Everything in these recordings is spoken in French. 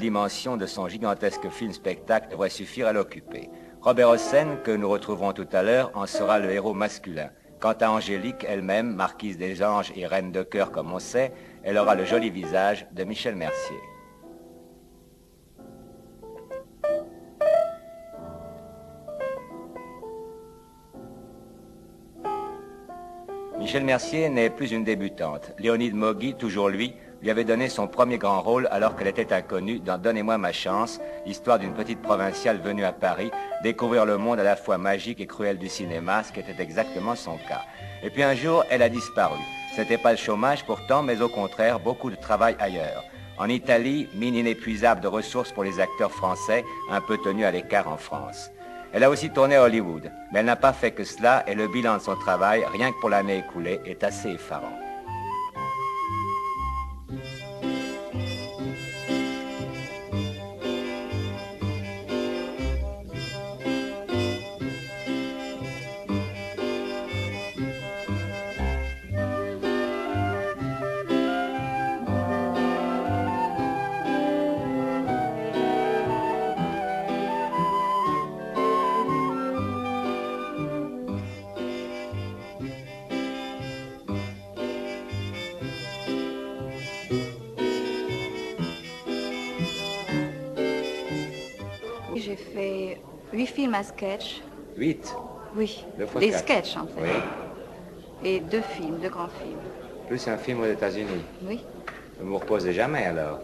dimension de son gigantesque film-spectacle devrait suffire à l'occuper. Robert Hossein, que nous retrouverons tout à l'heure, en sera le héros masculin. Quant à Angélique elle-même, marquise des anges et reine de cœur comme on sait, elle aura le joli visage de Michel Mercier. Michel Mercier n'est plus une débutante. Léonide Mogui, toujours lui avait donné son premier grand rôle alors qu'elle était inconnue dans Donnez-moi ma chance, l'histoire d'une petite provinciale venue à Paris découvrir le monde à la fois magique et cruel du cinéma, ce qui était exactement son cas. Et puis un jour, elle a disparu. Ce n'était pas le chômage pourtant, mais au contraire, beaucoup de travail ailleurs. En Italie, mine inépuisable de ressources pour les acteurs français, un peu tenus à l'écart en France. Elle a aussi tourné à Hollywood, mais elle n'a pas fait que cela et le bilan de son travail, rien que pour l'année écoulée, est assez effarant. J'ai fait 8 films à sketch. 8? Oui, des sketchs en fait. Oui. Et 2 films, 2 grands films. Plus un film aux États-Unis. Oui. Vous ne vous reposez jamais alors?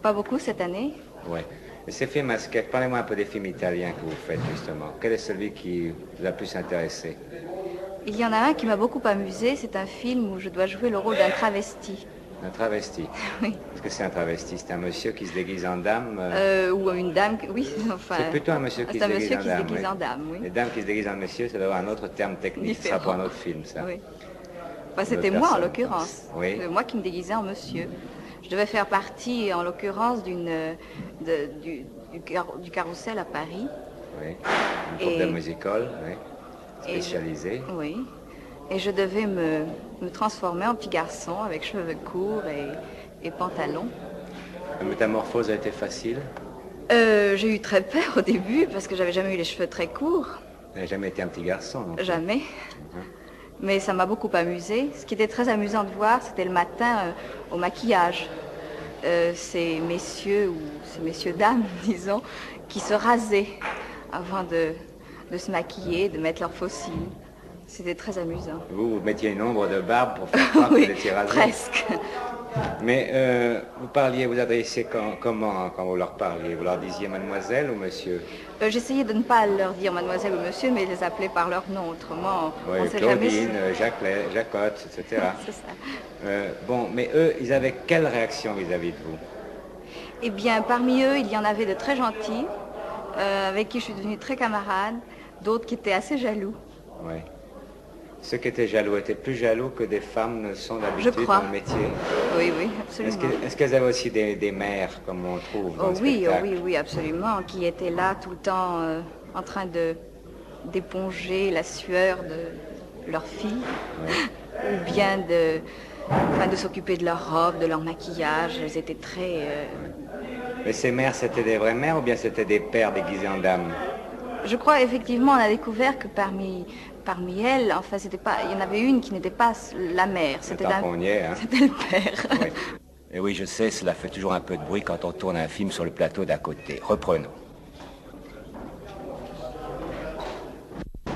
Pas beaucoup cette année. Oui. Et ces films à sketch, parlez-moi un peu des films italiens que vous faites justement. Quel est celui qui vous a plus intéressé? Il y en a un qui m'a beaucoup amusé, c'est un film où je dois jouer le rôle d'un travesti. Un travesti? Oui. Est-ce que c'est un travesti? C'est un monsieur qui se déguise en dame? Ou une dame, oui, enfin... C'est plutôt un monsieur qui se déguise en dame. C'est un monsieur qui se déguise en dame, oui. Les dames qui se déguisent en monsieur, ça doit avoir un autre terme technique, ça sera pour un autre film, ça. Oui. Enfin, c'était moi en l'occurrence. Oui. Moi qui me déguisais en monsieur. Je devais faire partie, en l'occurrence, du carrousel à Paris. Oui. Une troupe de musical, oui. Spécialisée. Oui. Et je devais me transformer en petit garçon avec cheveux courts et pantalon. La métamorphose a été facile? J'ai eu très peur au début parce que j'avais jamais eu les cheveux très courts. Vous n'avez jamais été un petit garçon, non? Jamais. Mais ça m'a beaucoup amusé. Ce qui était très amusant de voir, c'était le matin au maquillage. Ces messieurs, ou ces messieurs-dames, disons, qui se rasaient avant de se maquiller, de mettre leurs faux cils. C'était très amusant. Vous mettiez une ombre de barbe pour faire croire que vous étiez rasé? Presque. Mais vous adressiez comment quand vous leur parliez? Vous leur disiez mademoiselle ou monsieur? J'essayais de ne pas leur dire mademoiselle ou monsieur, mais les appeler par leur nom. Autrement, oui, on sait Claudine, jamais... Jacotte, etc. C'est ça. Bon, mais eux, ils avaient quelle réaction vis-à-vis de vous? Eh bien, parmi eux, il y en avait de très gentils, avec qui je suis devenue très camarade, d'autres qui étaient assez jaloux. Oui. Ceux qui étaient jaloux étaient plus jaloux que des femmes ne sont d'habitude dans le métier. Oui, oui, absolument. Est-ce qu'elles avaient aussi des mères, comme on trouve dans le spectacle? Oui, absolument, qui étaient là tout le temps en train d'éponger la sueur de leur fille, ou bien de s'occuper de leur robe, de leur maquillage. Elles étaient très... Mais ces mères, c'était des vraies mères ou bien c'était des pères déguisés en dames? Je crois effectivement, on a découvert que parmi elles, enfin, il y en avait une qui n'était pas la mère, c'était le père. Oui. Et oui, je sais, cela fait toujours un peu de bruit quand on tourne un film sur le plateau d'à côté. Reprenons.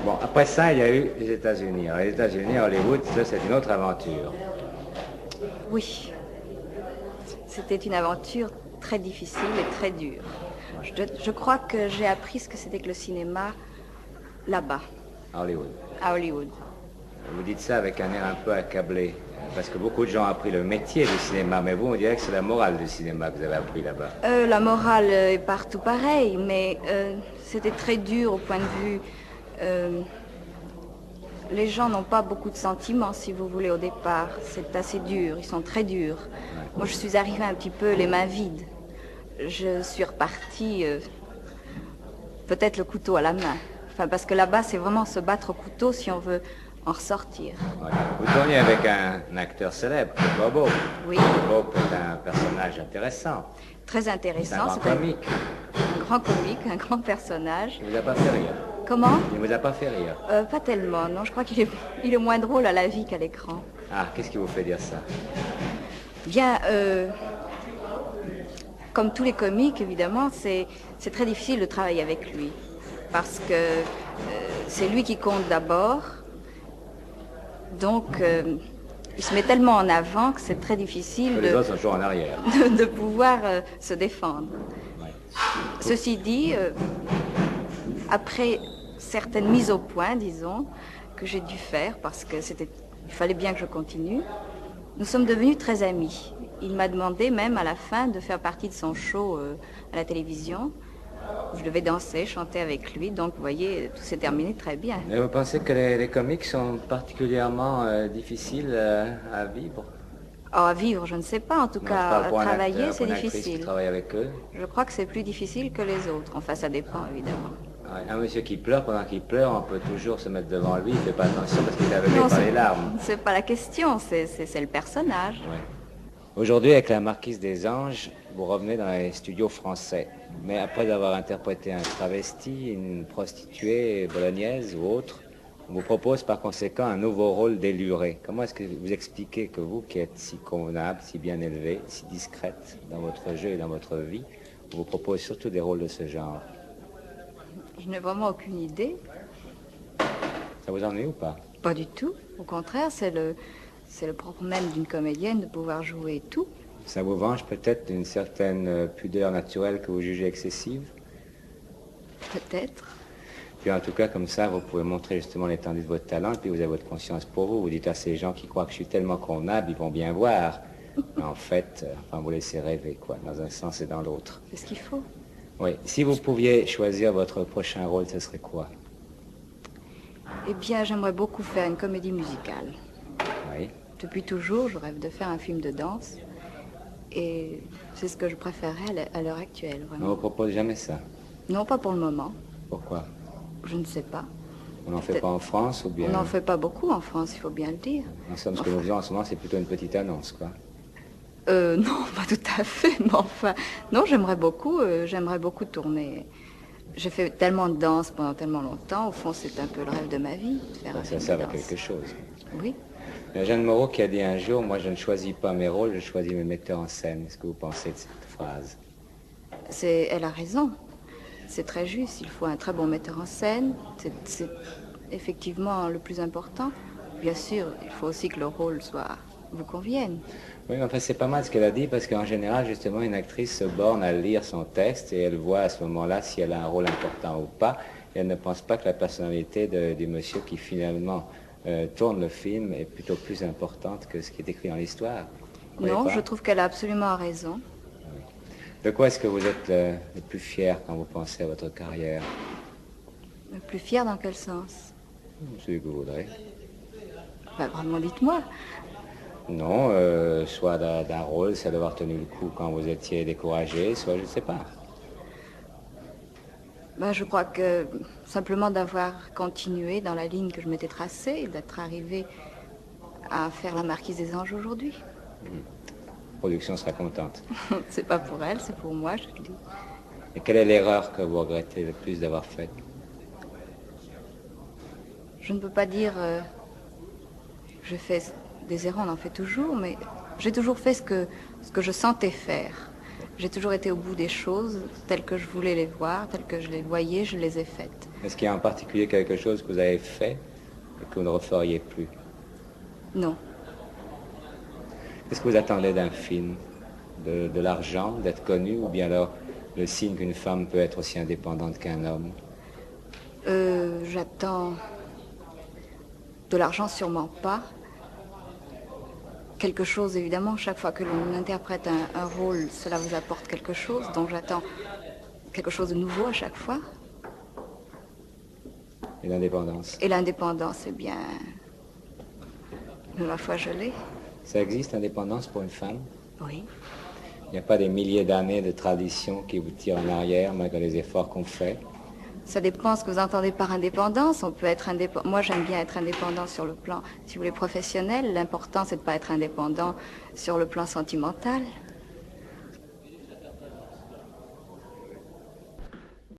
Bon, après ça, il y a eu les États-Unis. Alors, les États-Unis, Hollywood, ça, c'est une autre aventure. Oui, c'était une aventure très difficile et très dure. Je crois que j'ai appris ce que c'était que le cinéma là-bas. À Hollywood. À Hollywood. Vous dites ça avec un air un peu accablé, parce que beaucoup de gens ont appris le métier du cinéma, mais vous, on dirait que c'est la morale du cinéma que vous avez appris là-bas. La morale est partout pareil, mais c'était très dur au point de vue... les gens n'ont pas beaucoup de sentiments, si vous voulez, au départ. C'est assez dur, ils sont très durs. Ouais. Moi, je suis arrivée un petit peu les mains vides. Je suis repartie, peut-être le couteau à la main. Enfin, parce que là-bas, c'est vraiment se battre au couteau si on veut en ressortir. Ouais. Vous tournez avec un acteur célèbre, Bobo. Oui, Bobo est un personnage intéressant. très C'est un intéressant. grand C'est comique. un grand comique, un grand personnage. Il ne vous a pas fait rire. Comment? Il ne vous a pas fait rire. Pas tellement, non. Je crois il est moins drôle à la vie qu'à l'écran. Ah, qu'est-ce qui vous fait dire ça? Bien, comme tous les comiques, évidemment, c'est très difficile de travailler avec lui. Parce que c'est lui qui compte d'abord. Donc, il se met tellement en avant que c'est très difficile Les autres sont toujours en arrière. de pouvoir se défendre. Ouais. Ceci dit, après certaines mises au point, disons, que j'ai dû faire, parce que il fallait bien que je continue, nous sommes devenus très amis. Il m'a demandé même à la fin de faire partie de son show à la télévision. Je devais danser, chanter avec lui, donc vous voyez, tout s'est terminé très bien. Et vous pensez que les comiques sont particulièrement difficiles à vivre? Oh, à vivre, je ne sais pas, en tout Non, cas, je parle pour un travailler, acteur, c'est pour une actrice qui difficile. travaille avec eux. Je crois que c'est plus difficile que les autres. Enfin, ça dépend, évidemment. Ouais, un monsieur qui pleure, pendant qu'il pleure, on peut toujours se mettre devant lui, il ne fait pas attention parce qu'il est aveuglé Non, par les larmes. c'est pas la question, c'est le personnage. Ouais. Aujourd'hui, avec la Marquise des Anges, vous revenez dans les studios français. Mais après avoir interprété un travesti, une prostituée bolognaise ou autre, on vous propose par conséquent un nouveau rôle d'éluré. Comment est-ce que vous expliquez que vous, qui êtes si convenable, si bien élevée, si discrète dans votre jeu et dans votre vie, on vous propose surtout des rôles de ce genre? Je n'ai vraiment aucune idée. Ça vous ennuie ou pas? Pas du tout. Au contraire, c'est le propre même d'une comédienne de pouvoir jouer tout. Ça vous venge peut-être d'une certaine pudeur naturelle que vous jugez excessive? Peut-être. Puis en tout cas, comme ça, vous pouvez montrer justement l'étendue de votre talent, et puis vous avez votre conscience pour vous. Vous dites à ces gens qui croient que je suis tellement convenable, ils vont bien voir. Mais en fait, enfin, vous laissez rêver, quoi, dans un sens et dans l'autre. C'est ce qu'il faut. Oui. Si vous pouviez choisir votre prochain rôle, ce serait quoi? Eh bien, j'aimerais beaucoup faire une comédie musicale. Oui. Depuis toujours, je rêve de faire un film de danse. Et c'est ce que je préférerais à l'heure actuelle, On ne vraiment. vous propose jamais ça. Non, pas pour le moment. Pourquoi? Je ne sais pas. On n'en fait pas en France ou bien... On n'en fait pas beaucoup en France, il faut bien le dire. En somme, ce que nous faisons en ce moment, c'est plutôt une petite annonce, quoi. Non, pas tout à fait, mais enfin... Non, j'aimerais beaucoup tourner. J'ai fait tellement de danse pendant tellement longtemps, au fond, c'est un peu le rêve de ma vie, de faire un Ça film de sert à danse. quelque chose. Oui. Il y a Jeanne Moreau qui a dit un jour, moi je ne choisis pas mes rôles, je choisis mes metteurs en scène. Qu'est-ce que vous pensez de cette phrase? Elle a raison. C'est très juste. Il faut un très bon metteur en scène. C'est effectivement le plus important. Bien sûr, il faut aussi que le rôle vous convienne. Oui, mais enfin c'est pas mal ce qu'elle a dit parce qu'en général, justement, une actrice se borne à lire son texte et elle voit à ce moment-là si elle a un rôle important ou pas. Et elle ne pense pas que la personnalité du monsieur qui finalement tourne le film est plutôt plus importante que ce qui est écrit dans l'histoire. Vous Non, croyez pas? je trouve qu'elle a absolument raison. De quoi est-ce que vous êtes le plus fier quand vous pensez à votre carrière? Le plus fier dans quel sens? Celui que vous voudrez. Bah, vraiment, dites-moi. Non, soit d'un rôle, c'est d'avoir tenu le coup quand vous étiez découragé, soit je ne sais pas. Bah, je crois que simplement d'avoir continué dans la ligne que je m'étais tracée, d'être arrivé à faire la Marquise des Anges aujourd'hui. La production sera contente. C'est pas pour elle, c'est pour moi, je le dis. Et quelle est l'erreur que vous regrettez le plus d'avoir faite? Je ne peux pas dire... je fais des erreurs, on en fait toujours, mais j'ai toujours fait ce que je sentais faire. J'ai toujours été au bout des choses, telles que je voulais les voir, telles que je les voyais, je les ai faites. Est-ce qu'il y a en particulier quelque chose que vous avez fait et que vous ne referiez plus? Non. Qu'est-ce que vous attendez d'un film? De l'argent, d'être connu, ou bien alors le signe qu'une femme peut être aussi indépendante qu'un homme? J'attends de l'argent, sûrement pas. Quelque chose, évidemment, chaque fois que l'on interprète un rôle, cela vous apporte quelque chose, donc j'attends quelque chose de nouveau à chaque fois. Et l'indépendance? Et l'indépendance, eh bien, ma foi, je l'ai. Ça existe, l'indépendance pour une femme? Oui. Il n'y a pas des milliers d'années de tradition qui vous tirent en arrière malgré les efforts qu'on fait? Ça dépend ce que vous entendez par indépendance. On peut être indépendant. Moi, j'aime bien être indépendant sur le plan, si vous voulez, professionnel. L'important, c'est de ne pas être indépendant sur le plan sentimental.